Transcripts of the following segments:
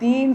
3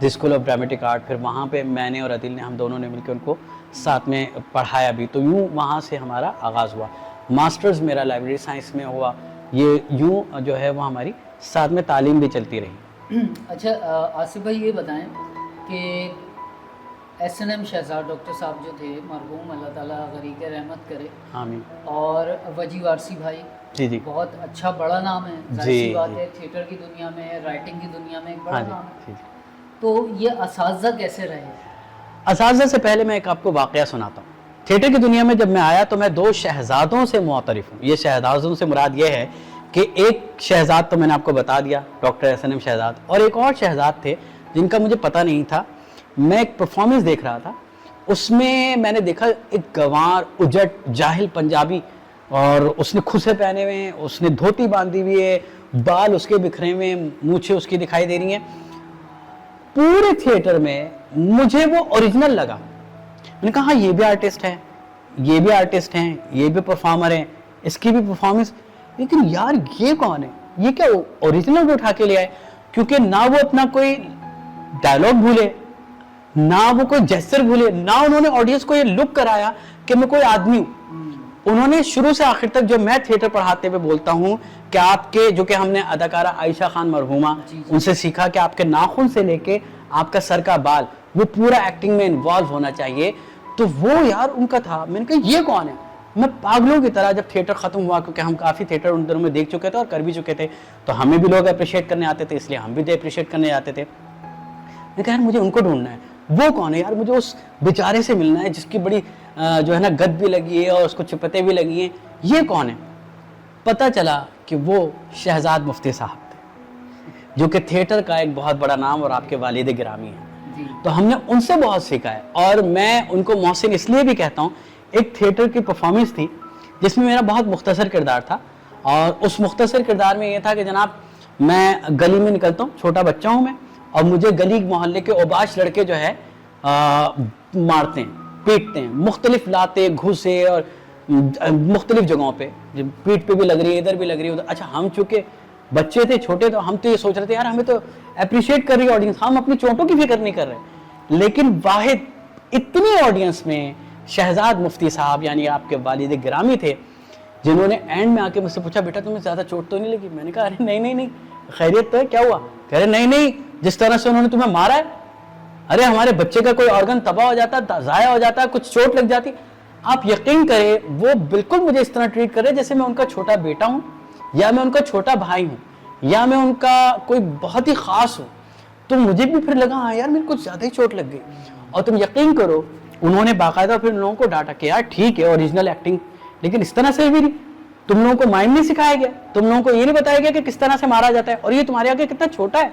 the school of dramatic art. پھر وہاں پہ میں نے اور عدیل نے، ہم دونوں نے مل کے ان کو ساتھ میں پڑھایا بھی. تو یوں وہاں سے ہمارا آغاز ہوا. ماسٹرز میرا لائبریری سائنس میں ہوا. یہ یوں جو ہے وہ ہماری ساتھ میں تعلیم بھی چلتی رہی. اچھا آصف بھائی یہ بتائیں کہ S N M Shahzad doctor صاحب جو تھے مرحوم، اللہ تعالیٰ غریق رحمت کرے، آمین. اور وجی وارسی بھائی، جی بہت اچھا بڑا نام ہے، ظاہر سی بات ہے تھیٹر کی دنیا میں، رائٹنگ کی دنیا میں ایک بڑا نام ہے. تو یہ اساتذہ کیسے رہے؟ اساتذہ سے پہلے میں ایک آپ کو واقعہ سناتا ہوں. تھیٹر کی دنیا میں جب میں آیا تو میں 2 شہزادوں سے معترف ہوں. یہ شہزادوں سے مراد یہ ہے کہ ایک شہزاد تو میں نے آپ کو بتا دیا، doctor S N M Shahzad, اور ایک اور شہزاد تھے جن کا مجھے پتہ نہیں تھا. میں ایک پرفارمنس دیکھ رہا تھا، اس میں نے دیکھا ایک گنوار اجٹ جاہل پنجابی، اور اس نے کھسے پہنے ہوئے ہیں، اس نے دھوتی باندھی ہوئی ہے، بال اس کے بکھرے ہوئے ہیں، مونچھیں اس کی دکھائی دے رہی ہیں. پورے تھیٹر میں مجھے وہ اوریجنل لگا. میں نے کہا ہاں یہ بھی آرٹسٹ ہے، یہ بھی آرٹسٹ ہیں، یہ بھی پرفارمر ہیں، اس کی بھی پرفارمنس. لیکن یار یہ کون ہے؟ یہ کیا اوریجنل کو اٹھا کے لے آئے؟ کیونکہ نہ وہ اپنا کوئی ڈائلاگ بھولے، نہ وہ کوئی جیسچر بھولے، نہ انہوں نے آڈینس کو یہ لک کرایا کہ میں کوئی آدمی ہوں. انہوں نے شروع سے آخر تک، جو میں تھیٹر پڑھاتے ہوئے بولتا ہوں کہ آپ کے، جو کہ ہم نے اداکارہ عائشہ خان مرحومہ ان سے سیکھا کہ آپ کے ناخن سے لے کے آپ کا سر کا بال وہ پورا ایکٹنگ میں انوالو ہونا چاہیے. تو وہ یار ان کا تھا. میں نے کہا یہ کون ہے؟ میں پاگلوں کی طرح جب تھیٹر ختم ہوا، کیونکہ ہم کافی تھیٹر ان دنوں میں دیکھ چکے تھے اور کر بھی چکے تھے، تو ہمیں بھی لوگ اپریشیٹ کرنے آتے تھے، اس لیے ہم بھی اپریشیٹ کرنے آتے تھے. میں نے کہا یار مجھے ان کو ڈھونڈنا ہے. وہ کون ہے یار؟ مجھے اس بیچارے سے ملنا ہے جس کی بڑی جو ہے نا گد بھی لگی ہے اور اس کو چپتیں بھی لگی ہیں. یہ کون ہے؟ پتہ چلا کہ وہ شہزاد مفتی صاحب تھے، جو کہ تھیٹر کا ایک بہت بڑا نام اور آپ کے والد گرامی ہیں. تو ہم نے ان سے بہت سیکھا ہے، اور میں ان کو محسن اس لیے بھی کہتا ہوں. ایک تھیٹر کی پرفارمنس تھی جس میں میرا بہت مختصر کردار تھا، اور اس مختصر کردار میں یہ تھا کہ جناب میں گلی میں نکلتا ہوں، چھوٹا بچہ ہوں میں، اور مجھے گلی محلے کے اوباش لڑکے جو ہے مارتے ہیں، پیٹتے ہیں، مختلف لاتے گھوسے اور مختلف جگہوں پہ، پیٹ پہ بھی لگ رہی ہے، ادھر بھی لگ رہی ہے ادھر. اچھا ہم چونکہ بچے تھے چھوٹے، تو ہم تو یہ سوچ رہے تھے یار ہمیں تو اپریشیٹ کر رہی آڈینس، ہم اپنی چوٹوں کی فکر نہیں کر رہے. لیکن واحد اتنی آڈینس میں شہزاد مفتی صاحب یعنی آپ کے والد گرامی تھے، جنہوں نے اینڈ میں آ کے مجھ سے پوچھا بیٹا تمہیں زیادہ چوٹ تو نہیں لگی؟ میں نے کہا ارے نہیں خیریت تو ہے، کیا ہوا؟ کہہ رہے نہیں جس طرح سے انہوں نے تمہیں مارا ہے، ارے ہمارے بچے کا کوئی آرگن تباہ ہو جاتا، ضائع ہو جاتا، کچھ چوٹ لگ جاتی. آپ یقین کریں وہ بالکل مجھے اس طرح ٹریٹ کرے جیسے میں ان کا چھوٹا بیٹا ہوں، یا میں ان کا چھوٹا بھائی ہوں، یا میں ان کا کوئی بہت ہی خاص ہوں. تو مجھے بھی پھر لگا ہاں یار میرے کو زیادہ ہی چوٹ لگ گئی. اور تم یقین کرو انہوں نے باقاعدہ پھر لوگوں کو ڈانٹا کہ یار ٹھیک ہے اوریجنل ایکٹنگ، لیکن اس طرح سے بھی نہیں. تم لوگوں کو مائم نہیں سکھایا گیا، تم لوگوں کو یہ نہیں بتایا گیا کہ کس طرح سے مارا جاتا ہے، اور یہ تمہارے آگے کتنا چھوٹا ہے.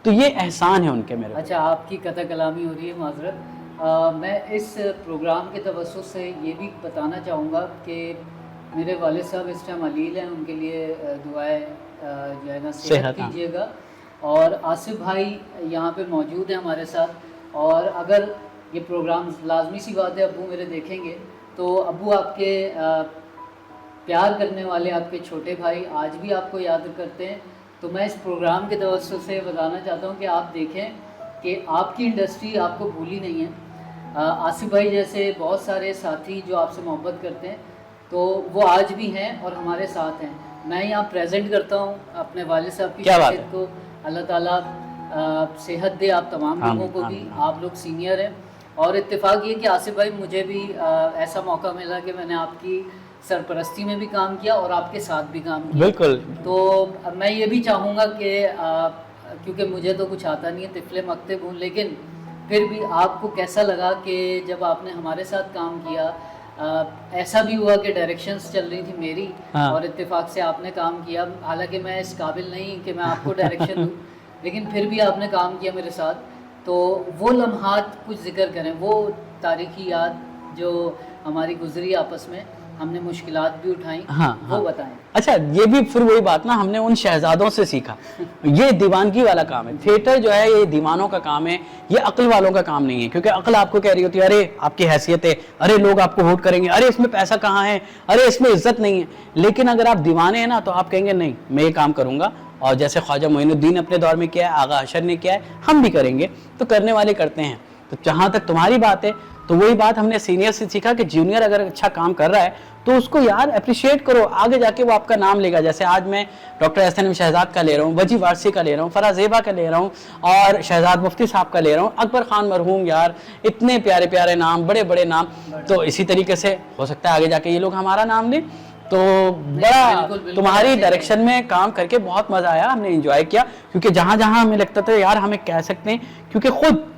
تو یہ احسان ہے ان کے میرے. اچھا آپ کی قطع کلامی ہو رہی ہے، معذرت. میں اس پروگرام کے توسط سے یہ بھی بتانا چاہوں گا کہ میرے والد صاحب اس ٹائم علیل ہیں، ان کے لیے دعائیں جو ہے نا صحت کیجیے گا. اور آصف بھائی یہاں پہ موجود ہیں ہمارے ساتھ، اور اگر یہ پروگرام لازمی سی بات ہے ابو میرے دیکھیں گے تو ابو آپ کے پیار کرنے والے آپ کے چھوٹے بھائی آج بھی آپ کو یاد کرتے ہیں. تو میں اس پروگرام کے توسط سے بتانا چاہتا ہوں کہ آپ دیکھیں کہ آپ کی انڈسٹری آپ کو بھولی نہیں ہے. آصف بھائی جیسے بہت سارے ساتھی جو آپ سے محبت کرتے ہیں تو وہ آج بھی ہیں اور ہمارے ساتھ ہیں. میں یہاں پریزنٹ کرتا ہوں اپنے والد صاحب کی شخصیت کو. اللہ تعالیٰ صحت دے آپ تمام لوگوں کو بھی. آپ لوگ سینئر ہیں، اور اتفاق یہ کہ آصف بھائی مجھے بھی ایسا موقع ملا کہ میں نے آپ کی سرپرستی میں بھی کام کیا اور آپ کے ساتھ بھی کام کیا. بالکل. تو میں یہ بھی چاہوں گا کہ کیونکہ مجھے تو کچھ آتا نہیں ہے، طفل مکتب ہوں، لیکن پھر بھی آپ کو کیسا لگا کہ جب آپ نے ہمارے ساتھ کام کیا؟ ایسا بھی ہوا کہ ڈائریکشنز چل رہی تھی میری اور اتفاق سے آپ نے کام کیا. حالانکہ میں اس قابل نہیں کہ میں آپ کو ڈائریکشن دوں، لیکن پھر بھی آپ نے کام کیا میرے ساتھ. تو وہ لمحات کچھ ذکر کریں، وہ تاریخی یاد جو ہماری گزری آپس میں، ہم نے مشکلات بھی اٹھائیں، وہ بتائیں. اچھا یہ بھی پھر وہی بات نا، ہم نے ان شہزادوں سے سیکھا. یہ دیوانگی والا کام ہے. تھیٹر جو ہے یہ دیوانوں کا کام ہے، یہ عقل والوں کا کام نہیں ہے. کیونکہ عقل آپ کو کہہ رہی ہوتی ہے ارے آپ کی حیثیت ہے، ارے لوگ آپ کو ووٹ کریں گے، ارے اس میں پیسہ کہاں ہے، ارے اس میں عزت نہیں ہے. لیکن اگر آپ دیوانے ہیں نا تو آپ کہیں گے نہیں میں یہ کام کروں گا اور جیسے خواجہ معین الدین اپنے دور میں کیا ہے، آغا حشر نے کیا ہے، ہم بھی کریں گے، تو کرنے والے کرتے ہیں۔ تو جہاں تک تمہاری بات ہے تو وہی بات ہم نے سینئر سے سیکھا کہ جونیئر اگر اچھا کام کر رہا ہے تو اس کو یار اپریشیٹ کرو، آگے جا کے وہ آپ کا نام لے گا۔ جیسے آج میں ڈاکٹر احسن ام شہزاد کا لے رہا ہوں، وجی وارثی کا لے رہا ہوں، فرح زیبا کا لے رہا ہوں، اور شہزاد مفتی صاحب کا لے رہا ہوں، اکبر خان مرحوم، یار اتنے پیارے پیارے نام، بڑے بڑے نام۔ تو اسی طریقے سے ہو سکتا ہے آگے جا کے یہ لوگ ہمارا نام لیں۔ تو بڑا تمہاری ڈائریکشن میں کام کر کے بہت مزہ آیا، ہم نے انجوائے کیا، کیونکہ جہاں جہاں ہمیں لگتا تھا یار ہمیں کہہ سکتے ہیں، کیونکہ خود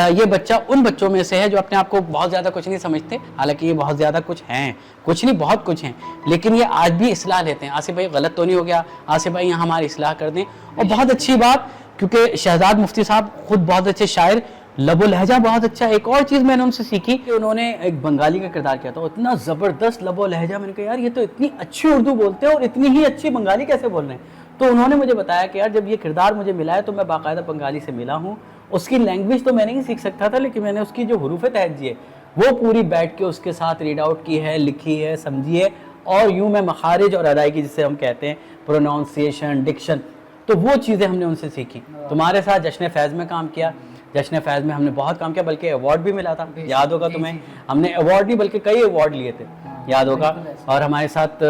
یہ بچہ ان بچوں میں سے ہے جو اپنے آپ کو بہت زیادہ کچھ نہیں سمجھتے، حالانکہ یہ بہت زیادہ کچھ ہیں، کچھ نہیں بہت کچھ ہیں، لیکن یہ آج بھی اصلاح لیتے ہیں۔ آصف بھائی غلط تو نہیں ہو گیا، آصف بھائی یہاں ہماری اصلاح کر دیں، اور بہت اچھی بات، کیونکہ شہزاد مفتی صاحب خود بہت اچھے شاعر، لب و لہجہ بہت اچھا۔ ایک اور چیز میں نے ان سے سیکھی کہ انہوں نے ایک بنگالی کا کردار کیا تھا، اتنا زبردست لب و لہجہ، میں نے کہا یار یہ تو اتنی اچھی اردو بولتے ہیں اور اتنی ہی اچھی بنگالی کیسے بول رہے ہیں؟ تو انہوں نے مجھے بتایا کہ یار جب یہ کردار مجھے ملا ہے تو میں باقاعدہ بنگالی سے ملا ہوں، اس کی لینگویج تو میں نہیں سیکھ سکتا تھا، لیکن میں نے اس کی جو حروف تہجی ہے وہ پوری بیٹھ کے اس کے ساتھ ریڈ آؤٹ کی ہے، لکھی ہے، سمجھی ہے، اور یوں میں مخارج اور ادائیگی جسے ہم کہتے ہیں، پروناؤنسیشن، ڈکشن، تو وہ چیزیں ہم نے ان سے سیکھی۔ تمہارے ساتھ جشن فیض میں کام کیا، جشن فیض میں ہم نے بہت کام کیا، بلکہ ایوارڈ بھی ملا تھا، یاد ہوگا تمہیں، ہم نے ایوارڈ نہیں بلکہ کئی ایوارڈ لیے تھے، یاد ہوگا۔ اور ہمارے ساتھ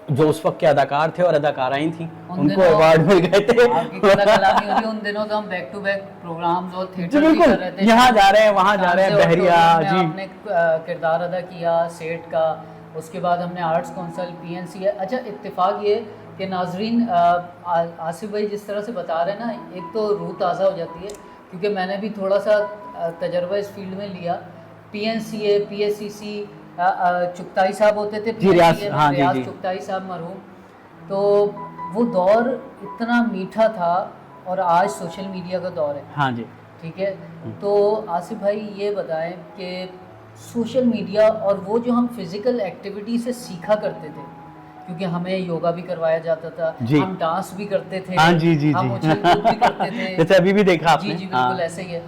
جو اس وقت کے اداکار تھے اور اداکارائیں تھیں ان کو ایوارڈ مل گئے تھے۔ ان دنوں تو ہم بیک ٹو بیک پروگرامز اور تھیٹر بھی کر رہے تھے، یہاں جا رہے ہیں وہاں جا رہے ہیں، بحریہ جی ہم نے کردار ادا کیا سیٹ کا، اس کے بعد ہم نے آرٹس کونسل، پی این سی۔ اچھا اتفاق یہ کہ ناظرین آصف بھائی جس طرح سے بتا رہے ہیں نا، ایک تو روح تازہ ہو جاتی ہے، کیونکہ میں نے بھی تھوڑا سا تجربہ اس فیلڈ میں لیا۔ پی این سی اے، پی ایس سی سی، چغتائی صاحب ہوتے تھے، ریاض چغتائی صاحب مرحوم، تو وہ دور اتنا میٹھا تھا، اور آج سوشل میڈیا کا دور ہے۔ ہاں جی ٹھیک ہے، تو آصف بھائی یہ بتائیں کہ سوشل میڈیا اور وہ جو ہم فزیکل ایکٹیویٹی سے سیکھا کرتے تھے، کیونکہ ہمیں یوگا بھی کروایا جاتا تھا، ہم ڈانس بھی کرتے تھے، ہم اچھل کود بھی کرتے تھے، جیسے ابھی بھی دیکھا آپ نے، جی بالکل ایسے ہی ہے۔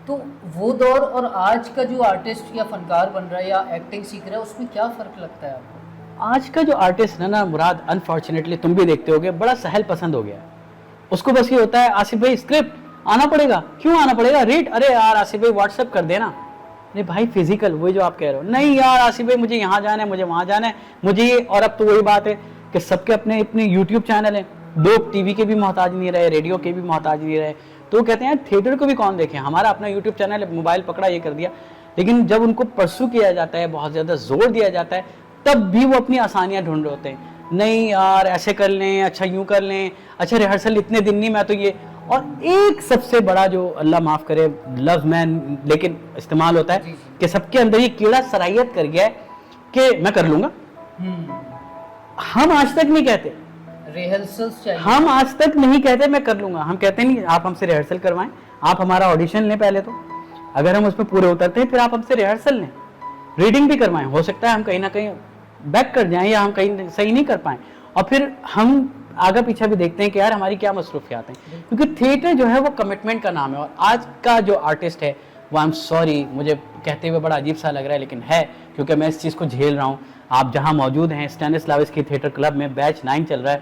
تو وہ دور اور آج کا جو آرٹسٹ یا فنکار بن رہا ہے یا ایکٹنگ سیکھ رہا ہے، اس میں کیا فرق لگتا ہے آپ کو؟ آج کا جو آرٹسٹ ہے نا مراد، انفارچونیٹلی تم بھی دیکھتے ہوگے، بڑا سہل پسند ہو گیا ہے۔ اس کو بس یہ ہوتا ہے آصف بھائی اسکرپٹ آنا پڑے گا، کیوں آنا پڑے گا، ریٹ، ارے یار آصف بھائی واٹس ایپ کر دینا، ارے بھائی فزیکل، وہی جو آپ کہہ رہے ہو، نہیں یار آصف بھائی مجھے یہاں جانا ہے، مجھے وہاں جانا ہے، مجھے یہ۔ اور اب تو وہی بات ہے کہ سب کے اپنے اپنے یوٹیوب چینل ہیں، لوگ ٹی وی کے بھی محتاج نہیں رہے، ریڈیو کے بھی محتاج نہیں رہے، تو وہ کہتے ہیں تھیٹر کو بھی کون دیکھیں، ہمارا اپنا یوٹیوب چینل ہے، موبائل پکڑا یہ کر دیا۔ لیکن جب ان کو پرسو کیا جاتا ہے، بہت زیادہ زور دیا جاتا ہے، تب بھی وہ اپنی آسانیاں ڈھونڈ رہے ہوتے ہیں، نہیں یار ایسے کر لیں، اچھا یوں کر لیں، اچھا ریہرسل اتنے دن نہیں، میں تو یہ۔ اور ایک سب سے بڑا جو اللہ معاف کرے لفظ میں لیکن استعمال ہوتا ہے کہ سب کے اندر یہ کیڑا صلاحیت کر گیا ہے کہ میں کر لوں گا۔ ہم آج تک نہیں کہتے، ریہرسلز چاہیے، ہم آج تک نہیں کہتے میں کر لوں گا، ہم کہتے نہیں آپ ہم سے ریہرسل کروائیں، آپ ہمارا آڈیشن لیں پہلے، تو اگر ہم اس میں پورے اترتے ہیں پھر آپ ہم سے ریہرسل لیں، ریڈنگ بھی کروائیں، ہو سکتا ہے ہم کہیں نہ کہیں بیک کر جائیں یا ہم کہیں صحیح نہیں کر پائیں، اور پھر ہم آگے پیچھے بھی دیکھتے ہیں کہ یار ہماری کیا مصروفیات ہیں، کیونکہ تھیٹر جو ہے وہ کمٹمنٹ کا نام ہے۔ اور آج کا جو آرٹسٹ ہے وہ آئی ایم سوری، مجھے کہتے ہوئے بڑا عجیب سا لگ رہا ہے لیکن ہے، کیونکہ میں اس چیز کو جھیل رہا ہوں۔ آپ جہاں موجود ہیں اسٹینسلاوسکی تھیٹر کلب میں بیچ 9 چل رہا ہے،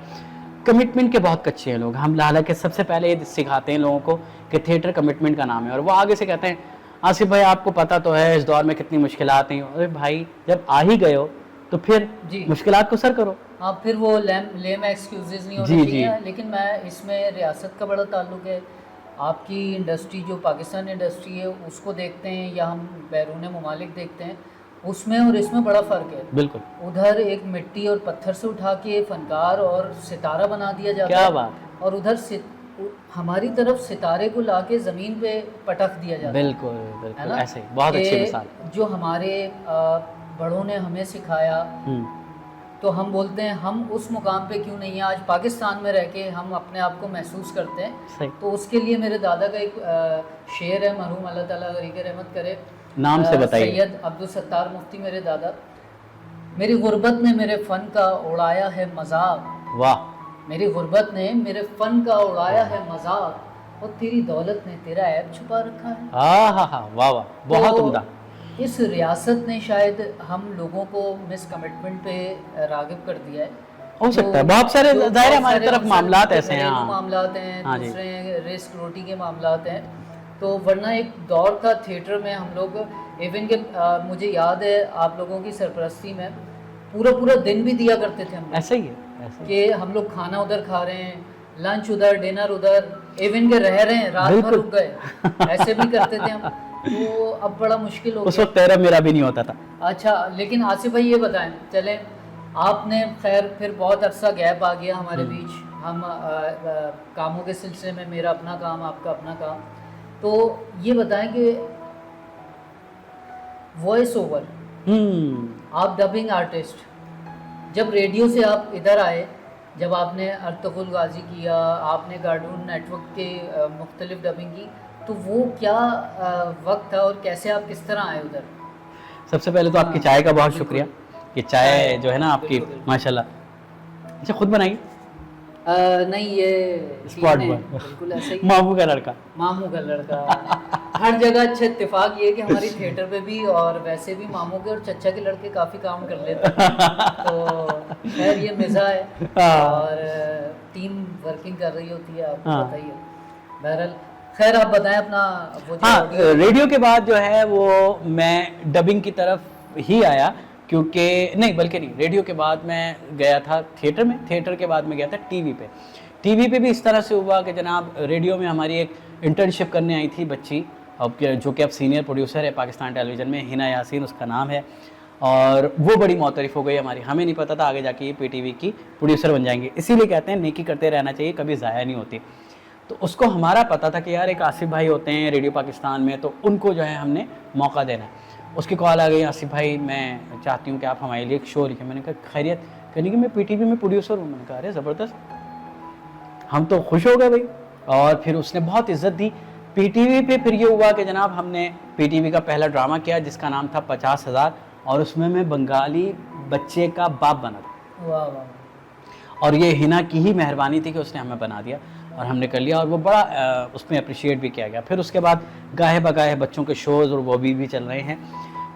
کمٹمنٹ کے بہت کچے ہیں لوگ، ہم حالانکہ سب سے پہلے یہ سکھاتے ہیں لوگوں کو کہ تھیٹر کمٹمنٹ کا نام ہے، اور وہ آگے سے کہتے ہیں آصف بھائی آپ کو پتہ تو ہے اس دور میں کتنی مشکلات ہیں، ارے بھائی جب آ ہی گئے ہو تو پھر مشکلات کو سر کرو۔ ہاں پھر وہ لیم ایکسکیوزز نہیں ہونے چاہیے، لیکن میں اس میں ریاست کا بڑا تعلق ہے، آپ کی انڈسٹری جو پاکستان انڈسٹری ہے اس کو دیکھتے ہیں یا ہم بیرون ممالک دیکھتے ہیں، اس میں اور اس میں بڑا فرق ہے۔ بالکل، ادھر ایک مٹی اور پتھر سے اٹھا کے فنکار اور ستارہ بنا دیا جاتا ہے، کیا بات، اور ادھر ہماری طرف ستارے کو لا کے زمین پہ پٹک دیا جاتا ہے۔ بالکل بالکل ایسے ہی، بہت اچھی مثال۔ جو ہمارے بڑوں نے ہمیں سکھایا، تو ہم بولتے ہیں ہم اس مقام پہ کیوں نہیں ہیں، آج پاکستان میں رہ کے ہم اپنے آپ کو محسوس کرتے ہیں۔ تو اس کے لیے میرے دادا کا ایک شعر ہے، مرحوم اللہ تعالیٰ غریق رحمت کرے، نام سے بتائیے۔ سید عبدالستار مفتی میرے دادا، میری غربت نے میرے فن کا اڑایا ہے مذاق، واہ، میری غربت نے میرے فن کا اڑایا ہے مذاق، اور تیری دولت نے تیرا عیب چھپا رکھا ہے۔ ہاں ہاں ہاں، واہ واہ، بہت عمدہ۔ اس ریاست نے شاید ہم لوگوں کو مس کمٹمنٹ پہ راغب کر دیا ہے، ہو سکتا ہے بہت سارے ظاہر ہے ہماری طرف معاملات ایسے ہیں. گھریلو معاملات ہیں, ہاں جی. دوسرے رزق روٹی کے معاملات ہیں. تو ورنہ ایک دور تھا تھیٹر میں ہم لوگ ایون کہ مجھے یاد ہے آپ لوگوں کی سرپرستی میں پورا دن بھی دیا کرتے تھے ہم لوگ. ایسا ہی ہے کہ ہم لوگ کھانا ادھر کھا رہے ہیں, لنچ ادھر, ڈنر ادھر, ایون کہ رہ رہے ہیں رات بھر رک گئے, ایسے بھی کرتے تھے ہم. تو اب بڑا مشکل ہو اس گیا. وقت تیرا میرا بھی نہیں ہوتا تھا. اچھا, لیکن آصف بھائی یہ بتائیں, چلیں آپ نے خیر پھر بہت عرصہ گیپ آ گیا ہمارے بیچ, ہم کاموں کے سلسلے میں, میرا اپنا کام, آپ کا اپنا کام. تو یہ بتائیں کہ وائس اوور, آپ ڈبنگ آرٹسٹ, جب ریڈیو سے آپ ادھر آئے, جب آپ نے ارطغرل غازی کیا, آپ نے کارٹون نیٹ ورک کے مختلف ڈبنگ کی, تو وہ کیا وقت تھا اور کیسے آپ کس طرح آئے ادھر؟ سب سے پہلے تو آپ کی چائے کا بہت شکریہ. یہ چائے جو ہے نا آپ کی ماشاء اللہ. اچھا خود بنائی؟ نہیں, یہ اسپاٹ بوائے, بالکل ایسے ہی, ماموں کا لڑکا. ماموں کا لڑکا. ہر جگہ اچھا اتفاق یہ ہے کہ ہماری تھیٹر پہ بھی اور ویسے بھی ماموں کے اور چچا کے لڑکے کافی کام کر لیتے ہیں. تو خیر یہ مزاح ہے اور ٹیم ورکنگ کر رہی ہوتی ہے, آپ کو پتہ ہی ہے. بہرحال خیر آپ بتائیں اپنا وہ جو ریڈیو کے بعد جو ہے وہ میں ڈبنگ کی طرف ہی آیا, کیونکہ نہیں بلکہ نہیں, ریڈیو کے بعد میں گیا تھا تھیٹر میں, تھیٹر کے بعد میں گیا تھا ٹی وی پہ. ٹی وی پہ بھی اس طرح سے ہوا کہ جناب ریڈیو میں ہماری ایک انٹرنشپ کرنے آئی تھی بچی, جو کہ اب سینئر پروڈیوسر ہے پاکستان ٹیلی ویژن میں, ہنا یاسین اس کا نام ہے, اور وہ بڑی معترف ہو گئی ہماری. ہمیں نہیں پتا تھا آگے جا کے یہ پی ٹی وی کی پروڈیوسر بن جائیں گے. اسی لیے کہتے ہیں نیکی کرتے رہنا چاہیے, کبھی ضائع نہیں ہوتی. تو اس کو ہمارا پتا تھا کہ یار ایک آصف بھائی ہوتے ہیں ریڈیو پاکستان میں, تو ان کو جو ہے ہم نے موقع دینا ہے. اس کی کال آ گئی, آصف بھائی میں چاہتی ہوں کہ آپ ہمارے لیے ایک شو لکھیں. میں نے کہا خیریت؟ کہنے کہ میں پی ٹی وی میں پروڈیوسر ہوں. میں نے کہا ارے زبردست, ہم تو خوش ہو گئے بھائی. اور پھر اس نے بہت عزت دی پی ٹی وی پہ. پھر یہ ہوا کہ جناب ہم نے پی ٹی وی کا پہلا ڈرامہ کیا جس کا نام تھا 50,000, اور اس میں بنگالی بچے کا باپ بنا تھا. واہ واہ. اور یہ ہنا کی ہی مہربانی تھی کہ اس نے ہمیں بنا دیا اور ہم نے کر لیا, اور وہ بڑا اس میں اپریشیٹ بھی کیا گیا. پھر اس کے بعد گاہے بگاہے بچوں کے شوز اور وہ بھی چل رہے ہیں.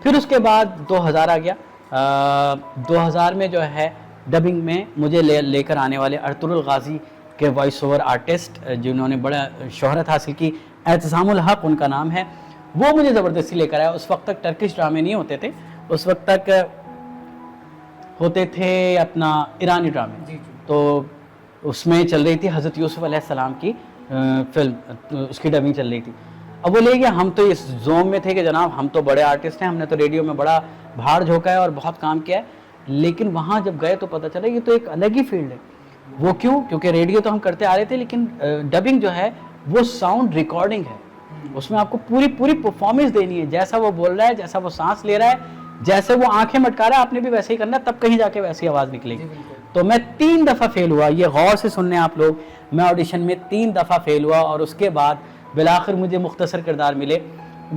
پھر اس کے بعد 2000 آ گیا. 2000 میں جو ہے ڈبنگ میں مجھے لے کر آنے والے ارطغرل غازی کے وائس اوور آرٹسٹ جنہوں نے بڑا شہرت حاصل کی, اعتصام الحق ان کا نام ہے, وہ مجھے زبردستی لے کر آیا. اس وقت تک ٹرکش ڈرامے نہیں ہوتے تھے, اس وقت تک ہوتے تھے اپنا ایرانی ڈرامے. تو اس میں چل رہی تھی حضرت یوسف علیہ السلام کی فلم, اس کی ڈبنگ چل رہی تھی. اب وہ لے گیا, ہم تو اس زوم میں تھے کہ جناب ہم تو بڑے آرٹسٹ ہیں, ہم نے تو ریڈیو میں بڑا بھاڑ جھونکا ہے اور بہت کام کیا ہے. لیکن وہاں جب گئے تو پتہ چلا یہ تو ایک الگ ہی فیلڈ ہے. وہ کیوں؟ کیونکہ ریڈیو تو ہم کرتے آ رہے تھے, لیکن ڈبنگ جو ہے وہ ساؤنڈ ریکارڈنگ ہے. اس میں آپ کو پوری پرفارمنس دینی ہے, جیسا وہ بول رہا ہے, جیسا وہ سانس لے رہا ہے, جیسے وہ آنکھیں مٹکا رہا ہے, آپ نے بھی ویسے ہی کرنا ہے, تب کہیں جا کے ویسی آواز نکلے گی. تو میں 3 دفعہ فیل ہوا, یہ غور سے سننے آپ لوگ, میں آڈیشن میں 3 دفعہ فیل ہوا, اور اس کے بعد بالآخر مجھے مختصر کردار ملے.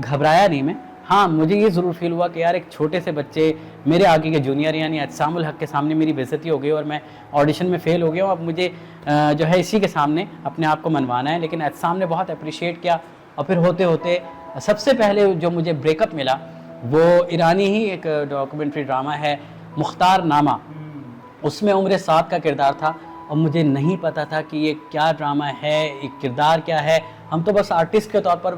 گھبرایا نہیں میں. ہاں مجھے یہ ضرور فیل ہوا کہ یار ایک چھوٹے سے بچے میرے آگے کے جونیئر یعنی اعتصام الحق کے سامنے میری بے عزتی ہو گئی, اور میں آڈیشن میں فیل ہو گیا ہوں. اب مجھے جو ہے اسی کے سامنے اپنے آپ کو منوانا ہے. لیکن اعتصام نے بہت اپریشیٹ کیا, اور پھر ہوتے ہوتے سب سے پہلے جو مجھے بریک اپ ملا وہ ایرانی ہی ایک ڈاکومنٹری ڈرامہ ہے مختار نامہ. اس میں عمر سعد کا کردار تھا, اور مجھے نہیں پتا تھا کہ یہ کیا ڈرامہ ہے, ایک کردار کیا ہے. ہم تو بس آرٹسٹ کے طور پر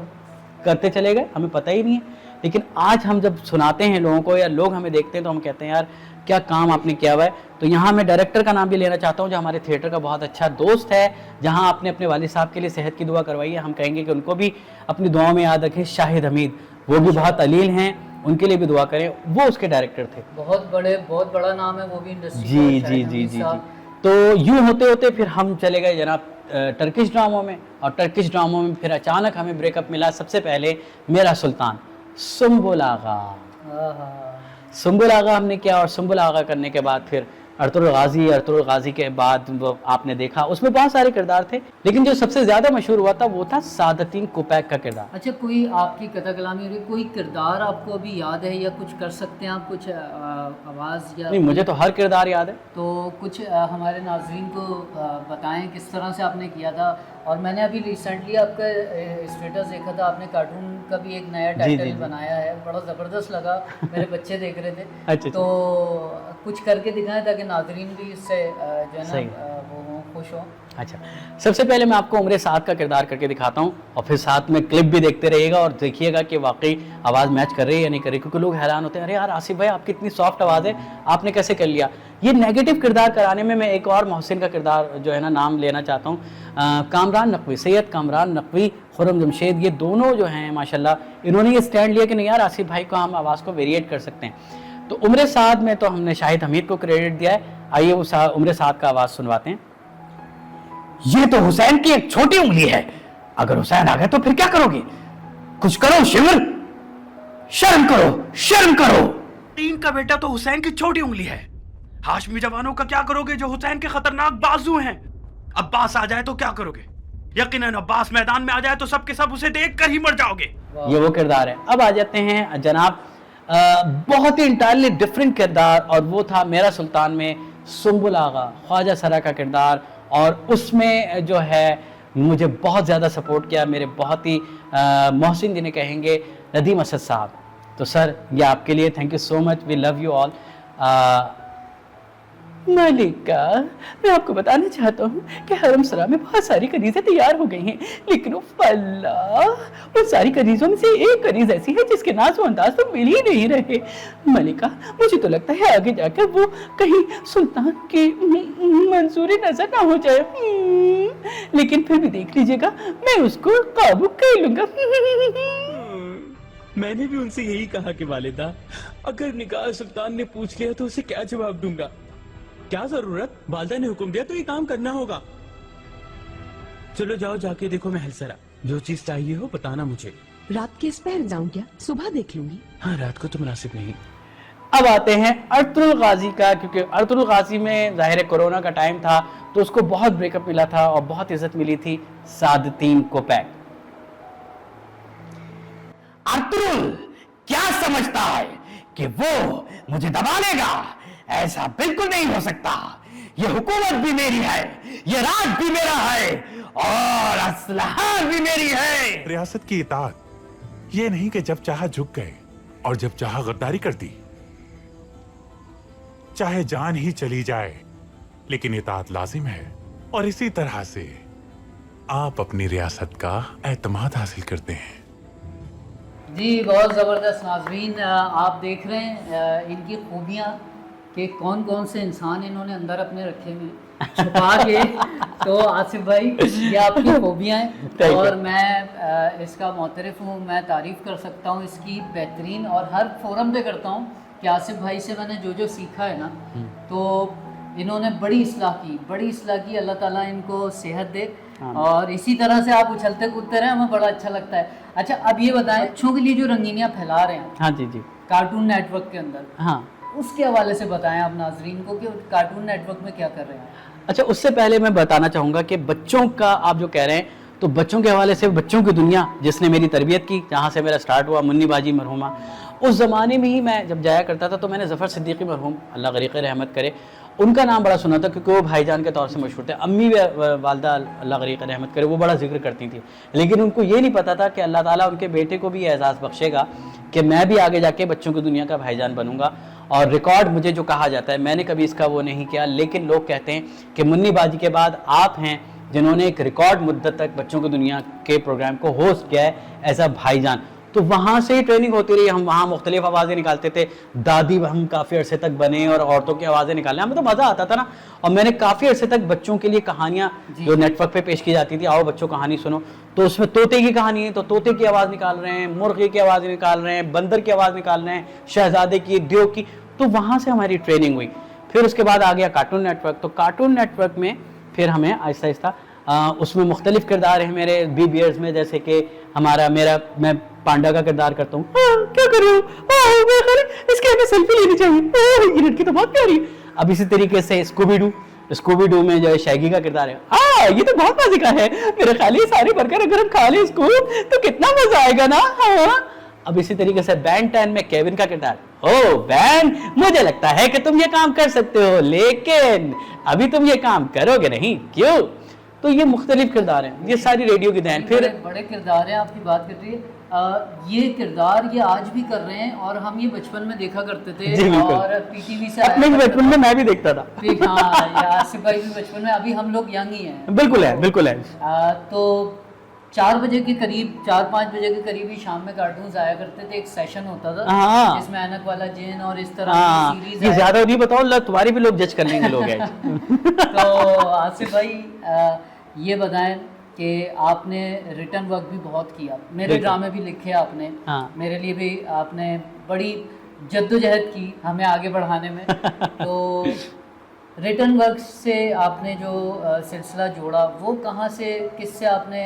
کرتے چلے گئے, ہمیں پتہ ہی نہیں ہے. لیکن آج ہم جب سناتے ہیں لوگوں کو یا لوگ ہمیں دیکھتے ہیں تو ہم کہتے ہیں یار کیا کام آپ نے کیا ہوا ہے. تو یہاں میں ڈائریکٹر کا نام بھی لینا چاہتا ہوں جو ہمارے تھیٹر کا بہت اچھا دوست ہے, جہاں آپ نے اپنے والد صاحب کے لیے صحت کی دعا کروائی ہے. ہم کہیں گے کہ ان کو بھی اپنی دعاؤں میں یاد رکھیں. شاہد حمید, وہ بھی بہت علیل ہیں, ان کے لیے بھی دعا کریں. وہ اس کے ڈائریکٹر تھے, بہت بڑا نام ہے وہ بھی انڈسٹری. جی جی جی جی. تو یوں ہوتے ہوتے پھر ہم چلے گئے جناب ٹرکش ڈراموں میں, اور ٹرکش ڈراموں میں پھر اچانک ہمیں بریک اپ ملا. سب سے پہلے میرا سلطان سنبل آغا. سنبل آغا ہم نے کیا, اور سنبل آغا کرنے کے بعد پھر ارطغرل غازی کے بعد وہ آپ نے دیکھا اس میں بہت سارے کردار تھے, لیکن جو سب سے زیادہ مشہور ہوا تھا وہ تھا سعادتین کوپیک کا کردار. اچھا کوئی آپ کی قطع کلامی ہو رہی, کوئی کردار آپ کو ابھی یاد ہے یا کچھ کر سکتے ہیں آپ, کچھ آواز یا؟ نہیں مجھے تو ہر کردار یاد ہے. تو کچھ ہمارے ناظرین کو بتائیں کس طرح سے آپ نے کیا تھا. اور میں نے ابھی ریسنٹلی آپ کا اسٹیٹس دیکھا تھا, آپ نے کارٹون کا بھی ایک نیا ٹائٹل بنایا ہے, بڑا زبردست لگا, میرے بچے دیکھ رہے تھے. تو کچھ کر کے دکھائیں تاکہ ناظرین بھی اس سے جو ہے صحیح. نا وہ ہوں، خوش ہوں. اچھا، سب سے پہلے میں آپ کو عمر سعد کا کردار کر کے دکھاتا ہوں اور پھر ساتھ میں کلپ بھی دیکھتے رہیے گا اور دیکھیے گا کہ واقعی آواز میچ کر رہی ہے یا نہیں کر رہی، کیونکہ لوگ حیران ہوتے ہیں ارے یار آصف بھائی آپ کی اتنی سافٹ آواز ہے، آپ نے کیسے کر لیا. یہ نیگیٹو کردار کرانے میں ایک اور محسن کا کردار جو ہے نا نام لینا چاہتا ہوں. کامران نقوی، سید کامران نقوی، خرم جمشید، یہ دونوں جو ہیں ماشاءاللہ انہوں نے یہ سٹینڈ لیا کہ نہیں یار آصف بھائی کو ہم آواز کو ویریٹ کر سکتے ہیں. تو عمر سعد میں تو ہم نے شاہد حمید کو کریڈٹ دیا ہے. آئیے وہ عمر سعد کا آواز سنواتے ہیں. یہ تو حسین کی ایک چھوٹی انگلی ہے، اگر حسین آ گئے تو پھر کیا کرو گے؟ کچھ کرو شمر، شرم کرو، شرم کرو. تین کا بیٹا تو حسین کی چھوٹی انگلی ہے. ہاشمی جوانوں کا کیا کرو گے جو حسین کے خطرناک بازو ہیں؟ عباس آ جائے تو کیا کرو گے؟ یقیناً عباس میدان میں آ جائے تو سب کے سب اسے دیکھ کر ہی مر جاؤ گے. یہ وہ کردار ہے. اب آ جاتے ہیں جناب بہت ہی انٹائرلی ڈفرینٹ کردار، اور وہ تھا میرا سلطان میں سنبل آغا، خواجہ سرا کا کردار، اور اس میں جو ہے مجھے بہت زیادہ سپورٹ کیا میرے بہت ہی محسن جنہیں کہیں گے ندیم اسد صاحب. تو سر یہ آپ کے لیے thank you so much, we love you all. ملکہ میں آپ کو بتانا چاہتا ہوں کہ حرم سرا میں بہت ساری کنیزیں تیار ہو گئی ہیں، لیکن اللہ ان ساری کنیزوں میں سے ایک کنیز ایسی ہے جس کے ناز و انداز تو مل ہی نہیں رہے. ملکہ مجھے تو لگتا ہے آگے جا کر وہ کہیں سلطان کی منظوری نظر نہ ہو جائے، لیکن پھر بھی دیکھ لیجیے گا میں اس کو قابو کر لوں گا. میں نے بھی ان سے یہی کہا کہ والدہ اگر نگاہ سلطان نے پوچھ لیا تو اسے کیا جواب دوں گا؟ کیا ضرورت، والدہ نے حکم دیا تو یہ کام کرنا ہوگا. چلو جاؤ جا کے دیکھو محل سرا، جو چیز چاہیے ہو بتانا مجھے. رات کے اس پہر جاؤں کیا؟ صبح دیکھ لوں گی. ہاں رات کو تو مناسب نہیں. اب آتے ہیں ارطغرل الغازی کا، کیونکہ ارطغرل الغازی میں ظاہر کورونا کا ٹائم تھا تو اس کو بہت بریک اپ ملا تھا اور بہت عزت ملی تھی سعادتین کو پیک. ارطغرل کیا سمجھتا ہے کہ وہ مجھے دبا لے گا؟ ایسا بالکل نہیں ہو سکتا. یہ حکومت بھی میری ہے، یہ راج بھی میرا ہے، اور اسلحہ بھی میری ہے. ریاست کی اطاعت یہ نہیں کہ جب چاہا جھک گئے اور جب چاہا غداری کر دی. چاہے جان ہی چلی جائے لیکن اطاعت لازم ہے، اور اسی طرح سے آپ اپنی ریاست کا اعتماد حاصل کرتے ہیں. جی بہت زبردست. ناظرین آپ دیکھ رہے ہیں ان کی خوبیاں کہ کون کون سے انسان انہوں نے اندر اپنے رکھے ہوئے چھپا کے. تو آصف بھائی یہ آپ کی خوبیاں ہیں اور میں اس کا معترف ہوں. میں تعریف کر سکتا ہوں اس کی بہترین، اور ہر فورم پہ کرتا ہوں کہ آصف بھائی سے میں نے جو سیکھا ہے نا تو انہوں نے بڑی اصلاح کی. اللہ تعالیٰ ان کو صحت دے اور اسی طرح سے آپ اچھلتے کودتے رہے، ہمیں بڑا اچھا لگتا ہے. اچھا اب یہ بتائیں بچوں کے لیے جو رنگینیاں پھیلا رہے ہیں ہاں جی کارٹون نیٹ ورک کے اندر، ہاں اس کے حوالے سے بتائیں آپ ناظرین کو کہ کارٹون نیٹ ورک میں کیا کر رہے ہیں. اچھا اس سے پہلے میں بتانا چاہوں گا کہ بچوں کا آپ جو کہہ رہے ہیں تو بچوں کے حوالے سے بچوں کی دنیا جس نے میری تربیت کی، جہاں سے میرا سٹارٹ ہوا، منی باجی مرحومہ، اس زمانے میں ہی میں جب جایا کرتا تھا تو میں نے ظفر صدیقی مرحوم اللہ غریق رحمت کرے ان کا نام بڑا سنا تھا، کیونکہ وہ بھائی جان کے طور سے مشہور تھے. امی والدہ اللہ غریق رحمت کرے وہ بڑا ذکر کرتی تھی، لیکن ان کو یہ نہیں پتا تھا کہ اللہ تعالیٰ ان کے بیٹے کو بھی اعزاز بخشے گا کہ میں بھی آگے جا کے بچوں کی دنیا کا بھائی جان بنوں گا. اور ریکارڈ مجھے جو کہا جاتا ہے میں نے کبھی اس کا وہ نہیں کیا، لیکن لوگ کہتے ہیں کہ منی باجی کے بعد آپ ہیں جنہوں نے ایک ریکارڈ مدت تک بچوں کی دنیا کے پروگرام کو ہوسٹ کیا ہے ایز اے بھائی جان. تو وہاں سے ہی ٹریننگ ہوتی رہی، ہم وہاں مختلف آوازیں نکالتے تھے. دادی ہم کافی عرصے تک بنے اور عورتوں کی آوازیں نکالنے ہمیں تو مزہ آتا تھا نا. اور میں نے کافی عرصے تک بچوں کے لیے کہانیاں جو نیٹ ورک پہ پیش کی جاتی تھی، آؤ بچوں کہانی سنو، تو اس میں طوطے کی کہانی ہے تو طوطے کی آواز نکال رہے ہیں، مرغی کی آواز نکال رہے ہیں، بندر کی آواز نکال رہے ہیں، شہزادے کی، دیو کی. تو وہاں سے ہماری ٹریننگ ہوئی. پھر اس کے بعد آ گیا کارٹون نیٹ ورک. تو کارٹون نیٹ ورک میں پھر ہمیں آہستہ آہستہ اس میں مختلف کردار ہیں میرے بی بیئرز میں، جیسے کہ میں پانڈا کا کردار کرتا ہوں. کیا کر رہا ہوں اس کے ہمیں سیلفی لینی چاہیے، یہ لڑکی تو بہت پیاری. اب اسی طریقے سے اسکوبی ڈو میں جو ہے شیگی کا کردار ہے. یہ تو بہت مزے کا ہے میرے خیال یہ سارے برگر اگر ہم کھا لیں اس کو تو کتنا مزہ آئے گا نا. اب اسی طریقے سے بین 10 میں کیون کا کردار. بین مجھے لگتا ہے کہ تم یہ کام کر سکتے ہو لیکن ابھی تم یہ کام کرو گے نہیں، کیوں؟ تو یہ مختلف کردار ہیں، یہ ساری ریڈیو کی دین. پھر بڑے کردار ہیں آپ کی بات کر رہی ہے. یہ کردار یہ آج بھی کر رہے ہیں اور ہم یہ بچپن میں دیکھا کرتے تھے جی بالکل. اور پی ٹی وی سے اپنے بچپن میں میں بھی دیکھتا تھا. ہاں آصف بھائی بھی بچپن میں, ابھی ہم لوگ ینگ ہی ہیں. بالکل ہے, بالکل ہے. تو 4 بجے کے قریب 4-5 بجے کے قریب ہی شام میں کارٹونز آیا کرتے تھے. ایک سیشن ہوتا تھا جس میں اینک والا جین اور اس طرح کی سیریز. یہ زیادہ نہیں بتاؤ اللہ تمہاری بھی لوگ جج کرنے کے لوگ ہیں. تو آصف بھائی یہ بتائیں کہ آپ نے ریٹن ورک بھی بہت کیا, میرے ڈرامے بھی لکھے آپ نے, میرے لیے بھی آپ نے بڑی جدوجہد کی ہمیں آگے بڑھانے میں. تو ریٹن ورک سے آپ نے جو سلسلہ جوڑا وہ کہاں سے, کس سے آپ نے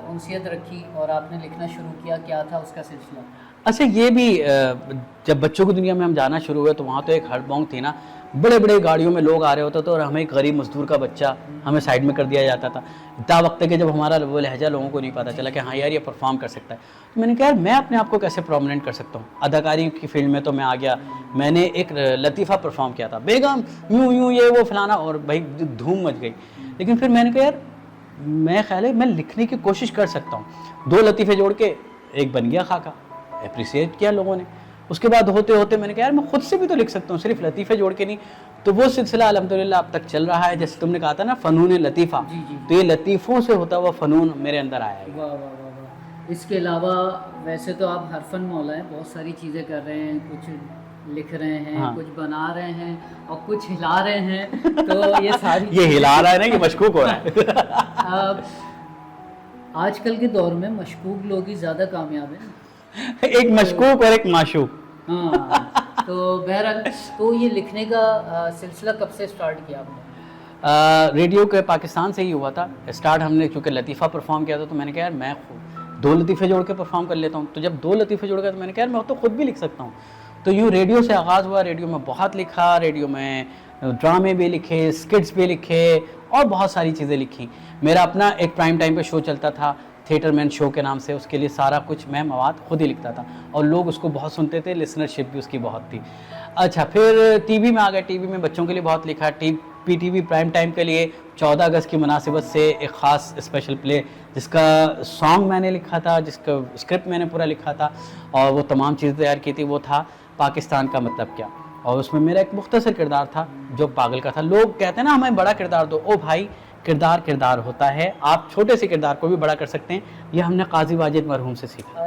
انسیت رکھی اور آپ نے لکھنا شروع کیا, کیا تھا اس کا سلسلہ؟ اچھا یہ بھی جب بچوں کی دنیا میں ہم جانا شروع ہوئے تو وہاں تو ایک ہڑ بونگ تھی نا, بڑے بڑے گاڑیوں میں لوگ آ رہے ہوتے تھے اور ہمیں ایک غریب مزدور کا بچہ ہمیں سائڈ میں کر دیا جاتا تھا. اتنا وقت ہے کہ جب ہمارا وہ لہجہ لوگوں کو نہیں پتہ چلا کہ ہاں یار یہ پرفارم کر سکتا ہے. تو میں نے کہا یار میں اپنے آپ کو کیسے پرومیننٹ کر سکتا ہوں. اداکاری کی فیلڈ میں تو میں آ گیا, میں نے ایک لطیفہ پرفارم کیا تھا, بیگم یوں یوں یہ وہ فلانا, اور بھائی دھوم مچ گئی. لیکن پھر میں نے کہا یار میں خیال ہے میں لکھنے کی کوشش کر سکتا ہوں. 2 لطیفے جوڑ کے ایک بن گیا خاکہ, اپریسیٹ کیا لوگوں نے. اس کے بعد ہوتے ہوتے میں نے کہا یار میں خود سے بھی تو لکھ سکتا ہوں, صرف لطیفے جوڑ کے نہیں. تو وہ سلسلہ الحمدللہ اب تک چل رہا ہے. جیسے تم نے کہا تھا نا فنون لطیفہ, تو یہ لطیفوں سے ہوتا ہوا فنون میرے اندر آیا ہے. واہ واہ واہ واہ. اس کے علاوہ ویسے تو آپ ہر فن مولا ہیں, بہت ساری چیزیں کر رہے ہیں, کچھ لکھ رہے ہیں, کچھ بنا رہے ہیں اور کچھ ہلا رہے ہیں. تو یہ ساری یہ ہلا رہا ہے نا, یہ مشکوک ہو رہا ہے. آج کل کے دور میں مشکوک لوگ ہی زیادہ کامیاب ہیں. ایک مشکوک اور ایک معشوق. ہاں تو بہرحال تو یہ لکھنے کا سلسلہ کب سے سٹارٹ کیا آپ نے؟ ریڈیو کے پاکستان سے ہی ہوا تھا اسٹارٹ. ہم نے چونکہ لطیفہ پرفارم کیا تھا تو میں نے کہا یار میں 2 لطیفے جوڑ کے پرفارم کر لیتا ہوں. تو جب 2 لطیفے جوڑ گئے تو میں نے کہا یار میں تو خود بھی لکھ سکتا ہوں. تو یوں ریڈیو سے آغاز ہوا. ریڈیو میں بہت لکھا, ریڈیو میں ڈرامے بھی لکھے, اسکٹس بھی لکھے اور بہت ساری چیزیں لکھی. میرا اپنا ایک پرائم ٹائم پہ شو چلتا تھا تھیٹر مین شو کے نام سے, اس کے لیے سارا کچھ میں مواد خود ہی لکھتا تھا اور لوگ اس کو بہت سنتے تھے, لسنرشپ بھی اس کی بہت تھی. اچھا پھر ٹی وی میں آ گئے, ٹی وی میں بچوں کے لیے بہت لکھا. P T V prime time کے لیے 14 اگست کی مناسبت سے ایک خاص اسپیشل پلے جس کا سانگ میں نے لکھا تھا, جس کا اسکرپٹ میں نے پورا لکھا تھا اور وہ تمام چیزیں تیار کی تھی, وہ تھا پاکستان کا مطلب کیا. اور اس میں میرا ایک مختصر کردار تھا جو پاگل کا تھا. لوگ کہتے ہیں نا ہمیں بڑا کردار دو, او بھائی کردار ہوتا ہے, آپ چھوٹے سے کردار کو بھی بڑا کر سکتے ہیں. یہ ہم نے قاضی واجد مرحوم سے سیکھا,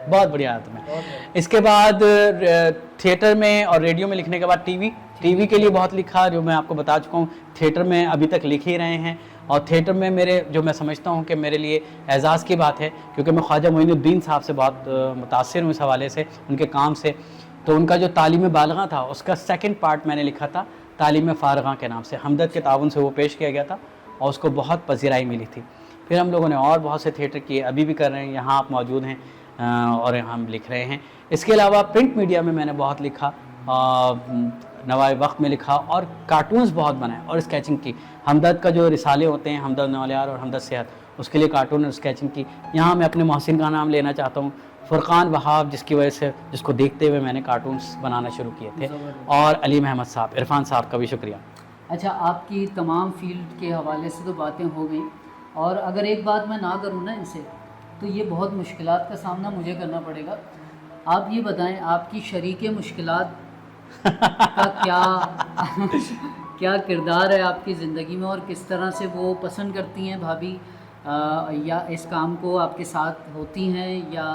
بہت بڑی عادت میں. اس کے بعد تھیٹر میں اور ریڈیو میں لکھنے کے بعد ٹی وی کے لیے بہت لکھا, جو میں آپ کو بتا چکا ہوں. تھیٹر میں ابھی تک لکھ ہی رہے ہیں اور تھیٹر میں میرے جو میں سمجھتا ہوں کہ میرے لیے اعزاز کی بات ہے, کیونکہ میں خواجہ معین الدین صاحب سے بہت متاثر ہوں اس حوالے سے, ان کے کام سے. تو ان کا جو تعلیم بالغاں تھا اس کا 2nd پارٹ میں نے لکھا تھا تعلیم فارغاں کے نام سے. ہمدرد کے تعاون سے وہ پیش کیا گیا تھا اور اس کو بہت پذیرائی ملی تھی. پھر ہم لوگوں نے اور بہت سے تھیٹر کیے, ابھی بھی کر رہے ہیں, یہاں آپ موجود ہیں اور ہم لکھ رہے ہیں. اس کے علاوہ پرنٹ میڈیا میں نے بہت لکھا, نوائے وقت میں لکھا اور کارٹونز بہت بنائے اور اسکیچنگ کی. ہمدرد کا جو رسالے ہوتے ہیں, ہمدرد نولیار اور ہمدرد صحت, اس کے لیے کارٹون اور اسکیچنگ کی. یہاں میں اپنے محسن کا نام لینا چاہتا ہوں, فرقان وہاب, جس کی وجہ سے جس کو دیکھتے ہوئے میں نے کارٹونز بنانا شروع کیے تھے, اور علیم احمد صاحب, عرفان صاحب کا بھی شکریہ. اچھا آپ کی تمام فیلڈ کے حوالے سے تو باتیں ہو گئیں, اور اگر ایک بات میں نہ کروں نا ان سے تو یہ بہت مشکلات کا سامنا مجھے کرنا پڑے گا. آپ یہ بتائیں آپ کی شریک مشکلات کا کیا کردار ہے آپ کی زندگی میں, اور کس طرح سے وہ پسند کرتی ہیں بھابھی, یا اس کام کو آپ کے ساتھ ہوتی ہیں یا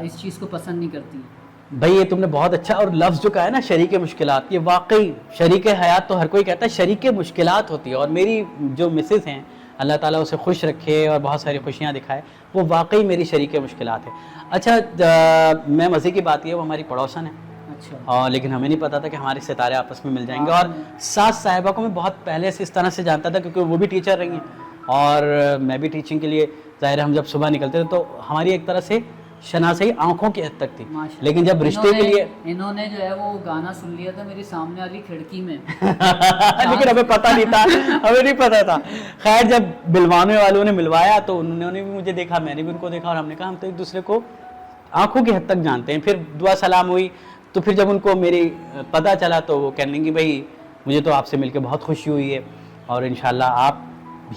اس چیز کو پسند نہیں کرتی ہیں؟ بھائی یہ تم نے بہت اچھا, اور لفظ جو کہا ہے نا شریک مشکلات, یہ واقعی شریک حیات تو ہر کوئی کہتا ہے, شریک مشکلات ہوتی ہے. اور میری جو مسز ہیں اللہ تعالیٰ اسے خوش رکھے اور بہت ساری خوشیاں دکھائے, وہ واقعی میری شریک مشکلات ہے. اچھا میں مزے کی بات یہ ہے وہ ہماری پڑوسن ہے, اور لیکن ہمیں نہیں پتا تھا کہ ہمارے ستارے آپس میں مل جائیں گے. اور ساس صاحبہ کو میں بہت پہلے سے اس طرح سے جانتا تھا کیونکہ وہ بھی ٹیچر رہی ہیں اور میں بھی ٹیچنگ کے لیے, ظاہر ہم جب صبح نکلتے تھے تو ہماری ایک طرح سے شناسائی آنکھوں کی حد تک تھی. لیکن جب رشتے کے لیے انہوں نے جو ہے وہ گانا سن لیا تھا میری سامنے والی کھڑکی میں, لیکن ہمیں پتہ نہیں تھا, ہمیں نہیں پتا تھا. خیر جب ملوانے والوں نے ملوایا تو انہوں نے بھی مجھے دیکھا, میں نے بھی ان کو دیکھا, اور ہم نے کہا ہم تو ایک دوسرے کو آنکھوں کی حد تک جانتے ہیں. پھر دعا سلام ہوئی, تو پھر جب ان کو میری پتہ چلا تو وہ کہنے لگی بھائی مجھے تو آپ سے مل کے بہت خوشی ہوئی ہے اور انشاءاللہ آپ